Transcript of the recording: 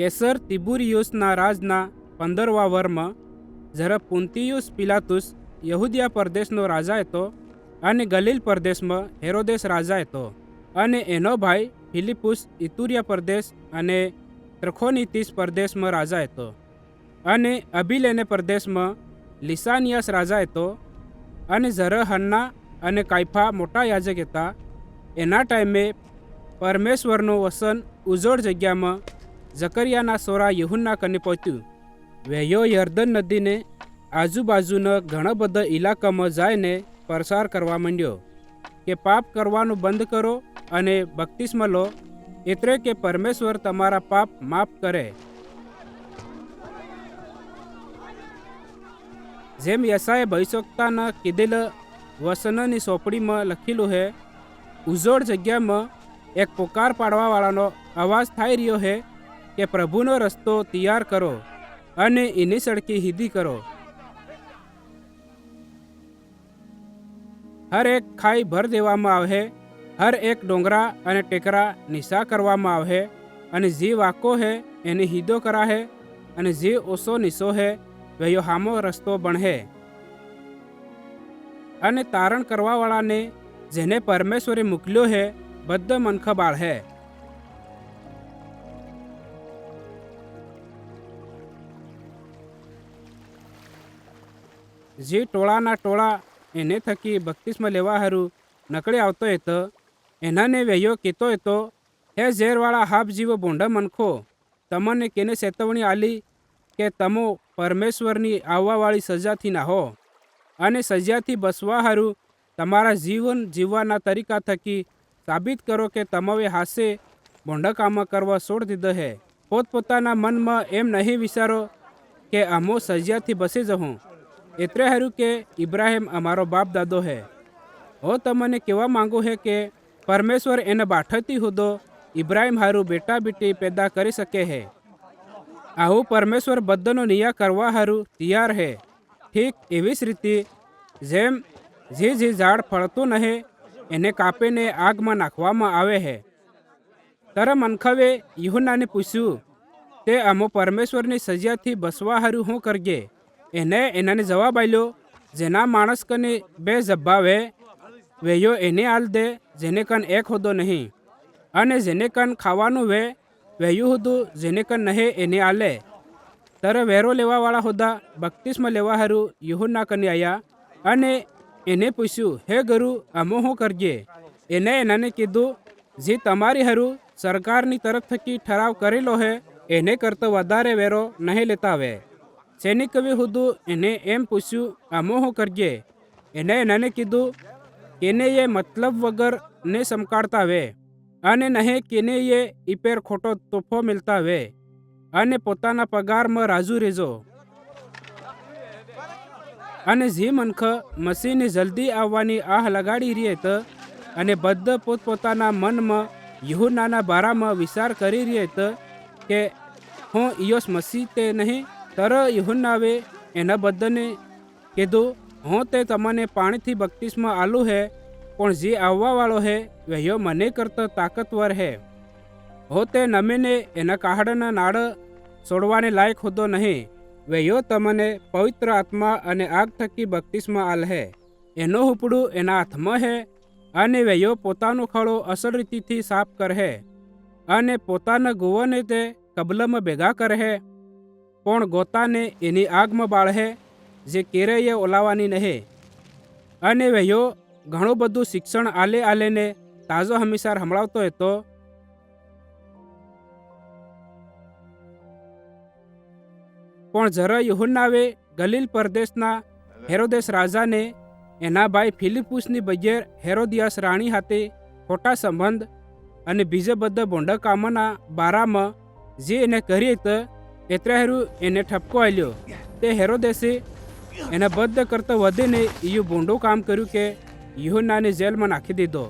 કેસર તિબુરિયુસના રાજના 15વા વર્ષમાં જ્યારે પુન્તિયુસ પિલાતુસ યહૂદિયા પ્રદેશનો રાજા હતો અને ગલીલ પ્રદેશમાં હેરોદેસ રાજા હતો અને એનો ભાઈ ફિલિપુસ ઇતુરિયા પ્રદેશ અને ત્રખોનીતિસ પ્રદેશમાં રાજા હતો અને અબિલેને પ્રદેશમાં લિસાનિયાસ રાજા હતો અને જ્યારે હન્ના અને કાયફા મોટા યાજક હતા એના ટાઈમે પરમેશ્વરનું વસન ઉજોડ જગ્યામાં જકરિયાના સોરા યહુન્ના કને પહોંચ્યું. વહેયો યર્દન નદીને આજુબાજુના ઘણા બધા ઇલાકામાં જઈને પ્રસાર કરવા માંડ્યો કે પાપ કરવાનું બંધ કરો અને બપ્તિસ્મા લો, એટલે કે પરમેશ્વર તમારા પાપ માફ કરે. જેમ યશાએ ભવિષ્યવક્તાના કીધેલા વસનની સોંપડીમાં લખેલું છે, ઉજોડ જગ્યામાં એક પુકાર પાડવાવાળાનો અવાજ થઈ રહ્યો છે કે પ્રભુનો રસ્તો તૈયાર કરો અને એની સડકી સીધી કરો. હર એક ખાઈ ભર દેવામાં આવે, હર એક ડોંગરા અને ટેકરા નિશા કરવામાં આવે, અને જે વાકો હે એને સીધો કરાહે, અને જે ઓછો નિશો હે વયો હામો રસ્તો બનહે. અને તારણ કરવાવાળાને જેને પરમેશ્વરે મોકલ્યો હે બધા મનખા બાળહે. જે ટોળાના ટોળા એને થકી બપ્તિસ્મા લેવા હારું નકળી આવતો હતો એનાને વહેયો કહેતો હતો, હે ઝેરવાળા હાપ જીવો ભૂંડા મનખો, તમને કેને ચેતવણી આલી કે તમો પરમેશ્વરની આવવાવાળી સજાથી ના હો, અને સજાથી બસવા હારું તમારા જીવન જીવવાના તરીકા થકી સાબિત કરો કે તમે હાસે ભૂંડા કામ કરવા છોડ દીધો હે. પોતપોતાના મનમાં એમ નહીં વિચારો કે અમો સજાથી બસી જહું, એટલે હારું કે ઇબ્રાહિમ અમારો બાપ દાદો હે. હું તમને કહેવા માંગુ હે કે પરમેશ્વર એને બાઠથી હુદો ઇબ્રાહિમ હારું બેટા બેટી પેદા કરી શકે હે. આવું પરમેશ્વર બધાનો નિયા કરવા હારું તૈયાર હે. ઠીક એવી જ રીતે જેમ જે ઝાડ ફળતું નહે એને કાપીને આગમાં નાખવામાં આવે હે. ત્યારે મનખવે યુહન્નાને પૂછ્યું, તે અમો પરમેશ્વરની સજાથી બસવા હારું શું કરગે? એનાને જવાબ આલ્યો, જેના માણસ કને 2 જબ્બા વે વેયો એને આલ દે, જેને કન એક હોદો નહીં, અને જેને કન ખાવાનું વે વેયું હોદું જેને કન નહે એને આલે. ત્યારે વેરો લેવાવાળા હોદા બપ્તિસ્મા લેવા હારું યુહન્ના કને આવ્યા અને એને પૂછ્યું, હે ગુરુ, અમો શું કરગે? એનાને કીધું, જે તમારી હારું સરકારની તરફ થકી ઠરાવ કરેલો હે એને કરતાં વધારે વેરો નહીં લેતા આવે. સૈનિકવે હુદું એને એમ પૂછ્યું, અમો શું કરગે? એનાને કીધું, કેને એ મતલબ વગર ને સમકાડતા વે, અને નહીં કેને એ ઈપેર ખોટો તોફો મિલતા વે, અને પોતાના પગારમાં રાજુ રેજો. અને જે મનખ મસીહની જલ્દી આવવાની આહ લગાડી રહેત અને બધા પોતપોતાના મનમાં યુહન્નાના બારામાં વિચાર કરી રહેત કે હું ઈયોસ મસીહ તે નહીં, તર યુહન્નાવે એના બધાને કીધું, હું તે તમને પાણીથી બપ્તિસ્મા આલું હે, પણ જે આવવાવાળો હે વહેયો મને કરતા તાકતવર હે. હું તે નમીને એના કાહડાના નાળ છોડવાને લાયક હોતો નહીં. વહેયો તમને પવિત્ર આત્મા અને આગ થકી બપ્તિસ્મા આલહે. એનો હુપડું એના હાથમાં હે, અને વહેયો પોતાનો ખડો અસલ રીતિથી સાફ કરહે, અને પોતાના ગુવાને તે કબલામાં ભેગા કરહે, પણ ગોતાને એની આગમાં બાળહે, જે કેરેય ઓલાવાની નહીં. અને વહેયો ઘણું બધું શિક્ષણ આલેને તાજો હમીસાર સંભળાવતો હતો. પણ જરા યુહન્નાવે ગલીલ પ્રદેશના હેરોદેસ રાજાને એના ભાઈ ફિલિપુસની બગેર હેરોદિયાસ રાણી હાથે ખોટા સંબંધ અને બીજા બધા ભોંડા કામોના બારામાં જે એને કરી હતા એટલે હારું એને ઠપકો આલ્યો. તે હેરોદેસે એના બધા કરતાં વધીને એવું ભોંડું કામ કર્યું કે યુહન્નાને જેલમાં નાખી દીધો.